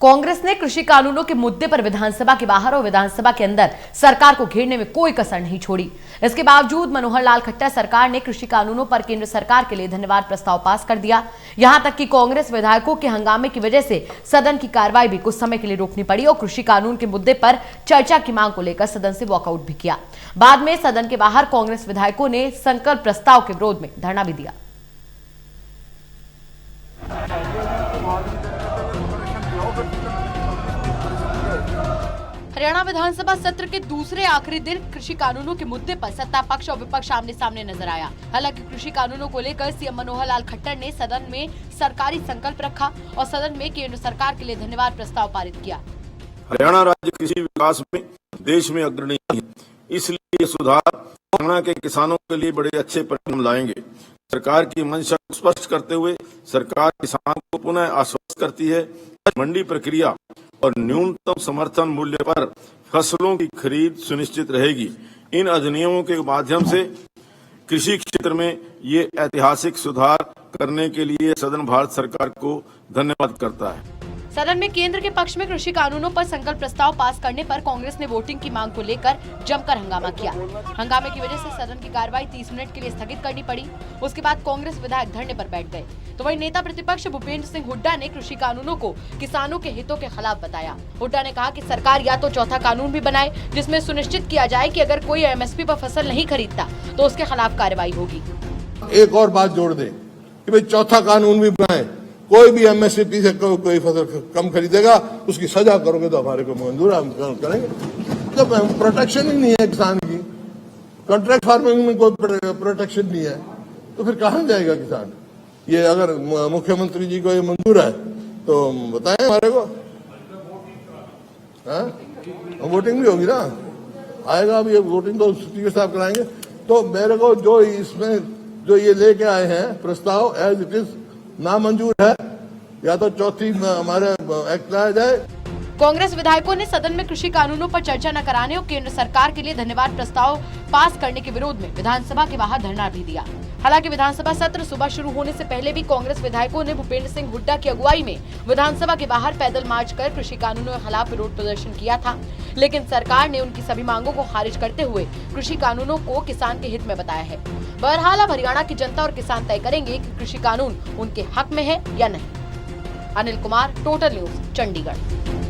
कांग्रेस ने कृषि कानूनों के मुद्दे पर विधानसभा के बाहर और विधानसभा के अंदर सरकार को घेरने में कोई कसर नहीं छोड़ी। इसके बावजूद मनोहर लाल खट्टर सरकार ने कृषि कानूनों पर केंद्र सरकार के लिए धन्यवाद प्रस्ताव पास कर दिया। यहां तक कि कांग्रेस विधायकों के हंगामे की वजह से सदन की कार्रवाई भी कुछ समय के लिए रोकनी पड़ी और कृषि कानून के मुद्दे पर चर्चा की मांग को लेकर सदन से वॉकआउट भी किया। बाद में सदन के बाहर कांग्रेस विधायकों ने संकल्प प्रस्ताव के विरोध में धरना भी दिया। हरियाणा विधानसभा सत्र के दूसरे आखिरी दिन कृषि कानूनों के मुद्दे पर सत्ता पक्ष और विपक्ष आमने सामने नजर आया। हालांकि कृषि कानूनों को लेकर सीएम मनोहर लाल खट्टर ने सदन में सरकारी संकल्प रखा और सदन में केंद्र सरकार के लिए धन्यवाद प्रस्ताव पारित किया। हरियाणा राज्य कृषि विकास में देश में अग्रणी है, इसलिए ये सुधार हरियाणा के किसानों के लिए बड़े अच्छे परिणाम लाएंगे। सरकार की मंशा को स्पष्ट करते हुए सरकार किसान को पुनः आश्वस्त करती है मंडी प्रक्रिया और न्यूनतम समर्थन मूल्य पर फसलों की खरीद सुनिश्चित रहेगी। इन अधिनियमों के माध्यम से कृषि क्षेत्र में ये ऐतिहासिक सुधार करने के लिए सदन भारत सरकार को धन्यवाद करता है। सदन में केंद्र के पक्ष में कृषि कानूनों पर संकल्प प्रस्ताव पास करने पर कांग्रेस ने वोटिंग की मांग को लेकर जमकर हंगामा किया। हंगामे की वजह से सदन की कार्रवाई 30 मिनट के लिए स्थगित करनी पड़ी। उसके बाद कांग्रेस विधायक धरने पर बैठ गए, तो वहीं नेता प्रतिपक्ष भूपेंद्र सिंह हुड्डा ने कृषि कानूनों को किसानों के हितों के खिलाफ बताया। हुड्डा ने कहा कि सरकार या तो चौथा कानून भी बनाए जिसमें सुनिश्चित किया जाए कि अगर कोई एमएसपी पर फसल नहीं खरीदता तो उसके खिलाफ कार्रवाई होगी। एक और बात जोड़ दे कि भाई चौथा कानून भी बनाए, कोई भी एमएसपी से कोई फसल कम खरीदेगा उसकी सजा करोगे तो हमारे को मंजूर हम करेंगे। जब प्रोटेक्शन ही नहीं है किसान की, कॉन्ट्रैक्ट फार्मिंग में कोई प्रोटेक्शन नहीं है तो फिर कहां जाएगा किसान। ये अगर मुख्यमंत्री जी को ये मंजूर है तो बताएं हमारे को। वोटिंग भी होगी ना, आएगा अभी वोटिंग तो स्पीकर साहब कराएंगे। तो मेरे को जो इसमें जो ये लेके आए हैं प्रस्ताव एज इट इज नामंजूर है, या तो चौथी हमारे एक्ट लाया जाए। कांग्रेस विधायकों ने सदन में कृषि कानूनों पर चर्चा न कराने और केंद्र सरकार के लिए धन्यवाद प्रस्ताव पास करने के विरोध में विधानसभा के बाहर धरना भी दिया। हालांकि विधानसभा सत्र सुबह शुरू होने से पहले भी कांग्रेस विधायकों ने भूपेंद्र सिंह हुड्डा की अगुवाई में विधानसभा के बाहर पैदल मार्च कर कृषि कानूनों के खिलाफ विरोध प्रदर्शन किया था, लेकिन सरकार ने उनकी सभी मांगों को खारिज करते हुए कृषि कानूनों को किसान के हित में बताया है। बहरहाल अब हरियाणा की जनता और किसान तय करेंगे कि कृषि कानून उनके हक में है या नहीं। Anil Kumar, total news, Chandigarh.